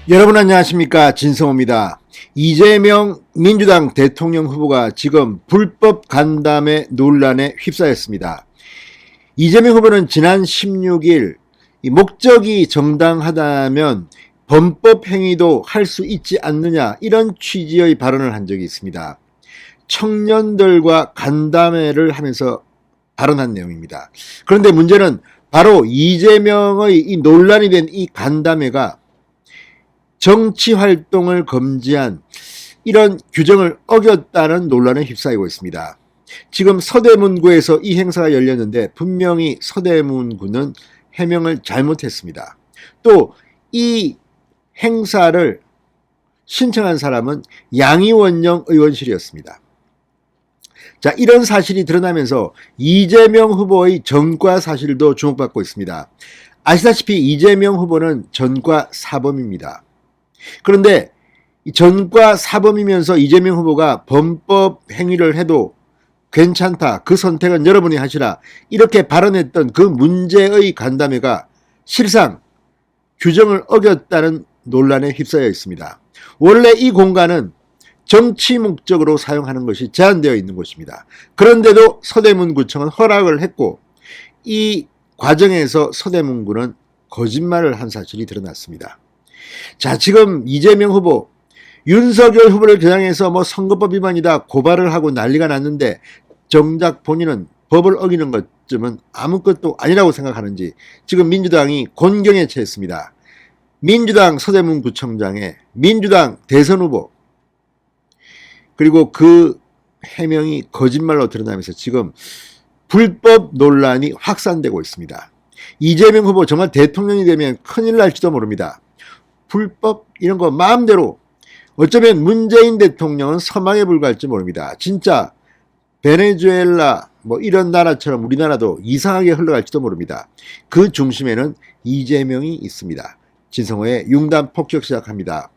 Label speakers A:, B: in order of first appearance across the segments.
A: 여러분 안녕하십니까, 진성호입니다. 이재명 민주당 대통령 후보가 지금 불법 간담회 논란에 휩싸였습니다. 이재명 후보는 지난 16일 목적이 정당하다면 범법 행위도 할 수 있지 않느냐, 이런 취지의 발언을 한 적이 있습니다. 청년들과 간담회를 하면서 발언한 내용입니다. 그런데 문제는 바로 이재명의 이 논란이 된 이 간담회가 정치활동을 금지한 이런 규정을 어겼다는 논란에 휩싸이고 있습니다. 지금 서대문구에서 이 행사가 열렸는데 분명히 서대문구는 해명을 잘못했습니다. 또 이 행사를 신청한 사람은 양이원영 의원실이었습니다. 자, 이런 사실이 드러나면서 이재명 후보의 전과 사실도 주목받고 있습니다. 아시다시피 이재명 후보는 전과 사범입니다. 그런데 전과 사범이면서 이재명 후보가 범법 행위를 해도 괜찮다, 그 선택은 여러분이 하시라, 이렇게 발언했던 그 문제의 간담회가 실상 규정을 어겼다는 논란에 휩싸여 있습니다. 원래 이 공간은 정치 목적으로 사용하는 것이 제한되어 있는 곳입니다. 그런데도 서대문구청은 허락을 했고, 이 과정에서 서대문구는 거짓말을 한 사실이 드러났습니다. 자, 지금 이재명 후보, 윤석열 후보를 겨냥해서 선거법 위반이다 고발을 하고 난리가 났는데, 정작 본인은 법을 어기는 것쯤은 아무것도 아니라고 생각하는지 지금 민주당이 곤경에 처했습니다. 민주당 서대문구청장의 민주당 대선 후보, 그리고 그 해명이 거짓말로 드러나면서 지금 불법 논란이 확산되고 있습니다. 이재명 후보 정말 대통령이 되면 큰일 날지도 모릅니다. 불법 이런 거 마음대로, 어쩌면 문재인 대통령은 사망에 불과할지 모릅니다. 진짜 베네수엘라 이런 나라처럼 우리나라도 이상하게 흘러갈지도 모릅니다. 그 중심에는 이재명이 있습니다. 진성호의 융단 폭격 시작합니다.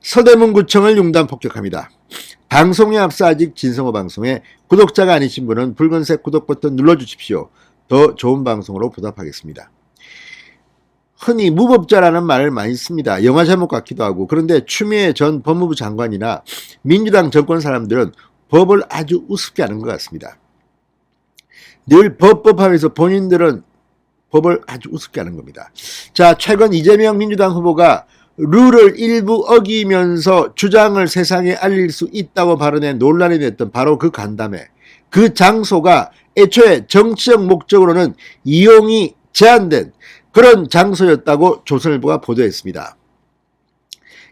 A: 서대문구청을 융단 폭격합니다. 방송에 앞서 아직 진성호 방송에 구독자가 아니신 분은 붉은색 구독 버튼 눌러주십시오. 더 좋은 방송으로 보답하겠습니다. 흔히 무법자라는 말을 많이 씁니다. 영화 제목 같기도 하고. 그런데 추미애 전 법무부 장관이나 민주당 정권 사람들은 법을 아주 우습게 하는 것 같습니다. 늘 법하면서 본인들은 법을 아주 우습게 하는 겁니다. 자, 최근 이재명 민주당 후보가 룰을 일부 어기면서 주장을 세상에 알릴 수 있다고 발언해 논란이 됐던 바로 그 간담회, 그 장소가 애초에 정치적 목적으로는 이용이 제한된 그런 장소였다고 조선일보가 보도했습니다.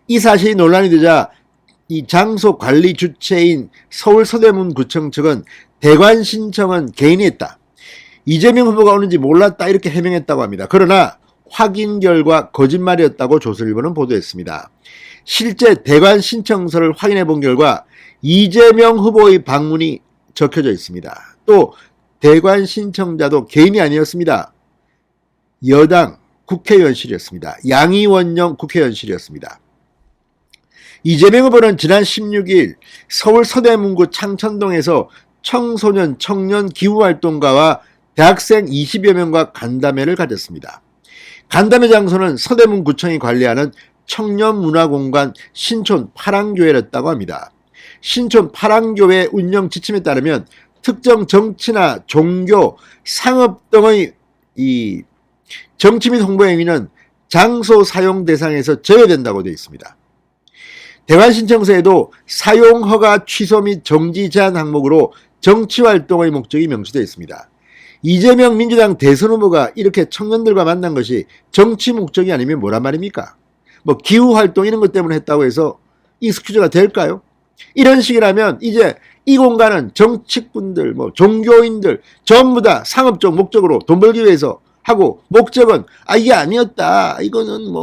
A: 이 사실이 논란이 되자 이 장소 관리 주체인 서울 서대문구청 측은 대관 신청은 개인이 했다, 이재명 후보가 오는지 몰랐다, 이렇게 해명했다고 합니다. 그러나 확인 결과 거짓말이었다고 조선일보는 보도했습니다. 실제 대관 신청서를 확인해 본 결과 이재명 후보의 방문이 적혀져 있습니다. 또 대관 신청자도 개인이 아니었습니다. 여당 국회의원실이었습니다. 양이원영 국회의원실이었습니다. 이재명 후보는 지난 16일 서울 서대문구 창천동에서 청소년 청년 기후활동가와 대학생 20여 명과 간담회를 가졌습니다. 간담회 장소는 서대문구청이 관리하는 청년문화공간 신촌 파랑교회였다고 합니다. 신촌 파랑교회 운영 지침에 따르면 특정 정치나 종교, 상업 등의 이 정치 및 홍보 행위는 장소 사용 대상에서 제외된다고 되어 있습니다. 대관 신청서에도 사용 허가 취소 및 정지 제한 항목으로 정치활동의 목적이 명시되어 있습니다. 이재명 민주당 대선 후보가 이렇게 청년들과 만난 것이 정치 목적이 아니면 뭐란 말입니까? 기후활동 이런 것 때문에 했다고 해서 익스큐즈가 될까요? 이런 식이라면 이제 이 공간은 정치꾼들, 종교인들 전부 다 상업적 목적으로 돈 벌기 위해서 하고, 목적은 이게 아니었다, 이거는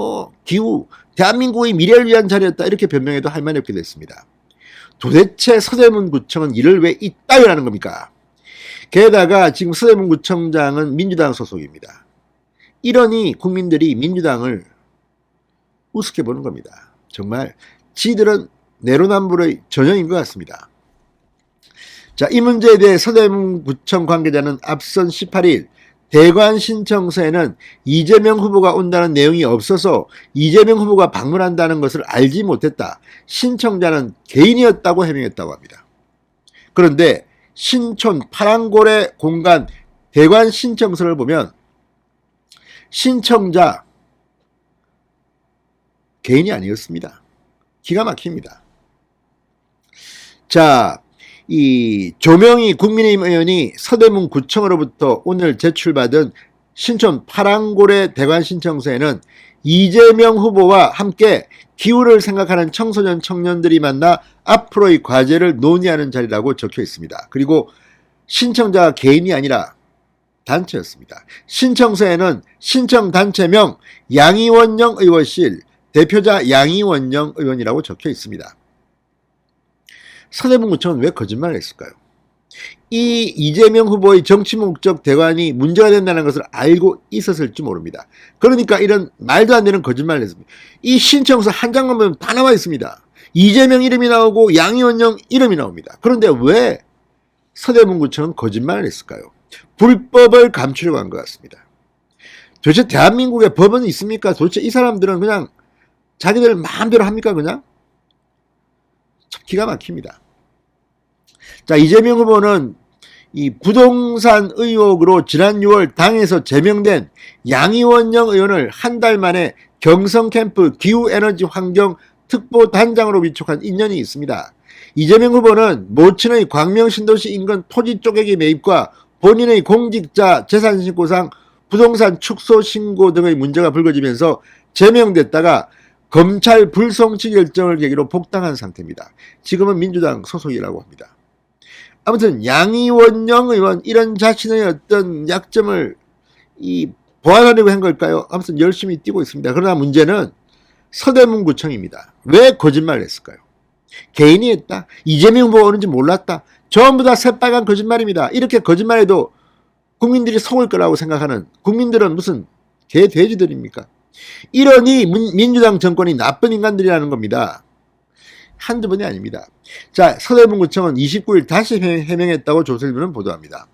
A: 기후, 대한민국의 미래를 위한 자리였다, 이렇게 변명해도 할 말이 없게 됐습니다. 도대체 서대문구청은 이를 왜 이따위로 하는 겁니까? 게다가 지금 서대문구청장은 민주당 소속입니다. 이러니 국민들이 민주당을 우습게 보는 겁니다. 정말 지들은 내로남불의 전형인 것 같습니다. 자, 이 문제에 대해 서대문구청 관계자는 앞선 18일 대관 신청서에는 이재명 후보가 온다는 내용이 없어서 이재명 후보가 방문한다는 것을 알지 못했다. 신청자는 개인이었다고 해명했다고 합니다. 그런데 신촌 파랑고래 공간 대관 신청서를 보면 신청자 개인이 아니었습니다. 기가 막힙니다. 자, 이 조명희 국민의힘 의원이 서대문 구청으로부터 오늘 제출받은 신촌 파랑고래 대관 신청서에는 이재명 후보와 함께 기후를 생각하는 청소년 청년들이 만나 앞으로의 과제를 논의하는 자리라고 적혀 있습니다. 그리고 신청자가 개인이 아니라 단체였습니다. 신청서에는 신청단체명 양이원영 의원실, 대표자 양이원영 의원이라고 적혀 있습니다. 서대문구청은 왜 거짓말을 했을까요? 이 이재명 후보의 정치 목적 대관이 문제가 된다는 것을 알고 있었을지 모릅니다. 그러니까 이런 말도 안 되는 거짓말을 했습니다. 이 신청서 한 장만 보면 다 나와 있습니다. 이재명 이름이 나오고 양이원영 이름이 나옵니다. 그런데 왜 서대문구청은 거짓말을 했을까요? 불법을 감추려고 한 것 같습니다. 도대체 대한민국에 법은 있습니까? 도대체 이 사람들은 그냥 자기들 마음대로 합니까? 그냥? 참 기가 막힙니다. 자, 이재명 후보는 이 부동산 의혹으로 지난 6월 당에서 제명된 양이원영 의원을 한 달 만에 경성캠프 기후에너지 환경 특보단장으로 위촉한 인연이 있습니다. 이재명 후보는 모친의 광명신도시 인근 토지 쪼개기 매입과 본인의 공직자 재산신고상 부동산 축소 신고 등의 문제가 불거지면서 제명됐다가 검찰 불송치 결정을 계기로 복당한 상태입니다. 지금은 민주당 소속이라고 합니다. 아무튼 양이원영 의원 이런 자신의 어떤 약점을 보완하려고 한 걸까요? 아무튼 열심히 뛰고 있습니다. 그러나 문제는 서대문구청입니다. 왜 거짓말을 했을까요? 개인이 했다. 이재명 후보가 오는지 몰랐다. 전부 다 새빨간 거짓말입니다. 이렇게 거짓말해도 국민들이 속을 거라고 생각하는 국민들은 무슨 개돼지들입니까? 이러니 민주당 정권이 나쁜 인간들이라는 겁니다. 한두 번이 아닙니다. 자, 서대문구청은 29일 다시 해명했다고 조선일보는 보도합니다.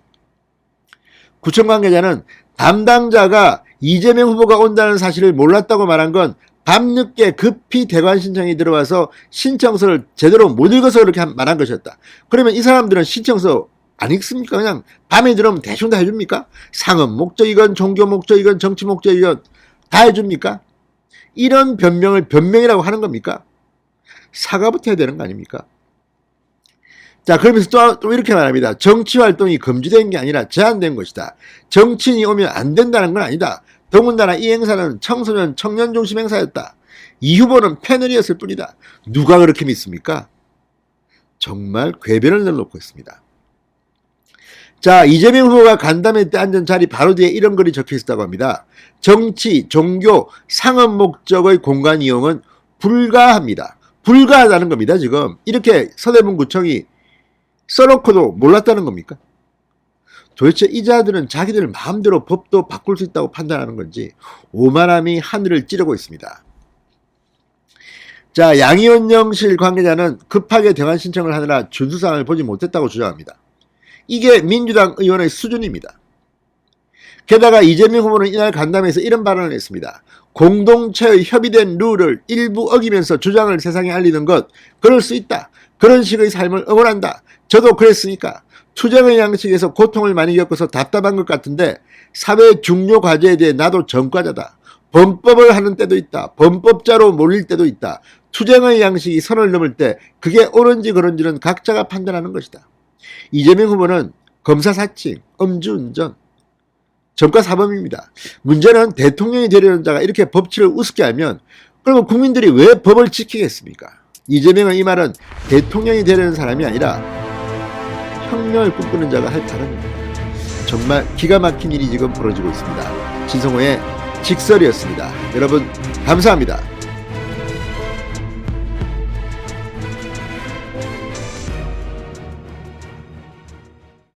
A: 구청 관계자는 담당자가 이재명 후보가 온다는 사실을 몰랐다고 말한 건 밤늦게 급히 대관 신청이 들어와서 신청서를 제대로 못 읽어서 그렇게 말한 것이었다. 그러면 이 사람들은 신청서 안 읽습니까? 그냥 밤에 들어오면 대충 다 해줍니까? 상업 목적이건 종교 목적이건 정치 목적이건 다 해줍니까? 이런 변명을 변명이라고 하는 겁니까? 사과부터 해야 되는 거 아닙니까? 자, 그러면서 또 이렇게 말합니다. 정치활동이 금지된 게 아니라 제한된 것이다. 정치인이 오면 안 된다는 건 아니다. 더군다나 이 행사는 청소년, 청년 중심 행사였다. 이 후보는 패널이었을 뿐이다. 누가 그렇게 믿습니까? 정말 궤변을 내놓고 있습니다. 자, 이재명 후보가 간담회 때 앉은 자리 바로 뒤에 이런 글이 적혀 있다고 합니다. 정치, 종교, 상업 목적의 공간 이용은 불가합니다. 불가하다는 겁니다. 지금 이렇게 서대문구청이 써놓고도 몰랐다는 겁니까? 도대체 이 자들은 자기들 마음대로 법도 바꿀 수 있다고 판단하는 건지 오만함이 하늘을 찌르고 있습니다. 자, 양이원영실 관계자는 급하게 대관 신청을 하느라 준수사항을 보지 못했다고 주장합니다. 이게 민주당 의원의 수준입니다. 게다가 이재명 후보는 이날 간담회에서 이런 발언을 했습니다. 공동체의 협의된 룰을 일부 어기면서 주장을 세상에 알리는 것, 그럴 수 있다. 그런 식의 삶을 응원한다. 저도 그랬으니까. 투쟁의 양식에서 고통을 많이 겪어서 답답한 것 같은데 사회 중요 과제에 대해 나도 전과자다. 범법을 하는 때도 있다. 범법자로 몰릴 때도 있다. 투쟁의 양식이 선을 넘을 때 그게 옳은지 그런지는 각자가 판단하는 것이다. 이재명 후보는 검사 사칭, 음주운전, 전과사범입니다. 문제는 대통령이 되려는 자가 이렇게 법치를 우습게 알면 그러면 국민들이 왜 법을 지키겠습니까? 이재명의 이 말은 대통령이 되려는 사람이 아니라 혁명을 꿈꾸는 자가 할 발언입니다. 정말 기가 막힌 일이 지금 벌어지고 있습니다. 진성호의 직설이었습니다. 여러분 감사합니다.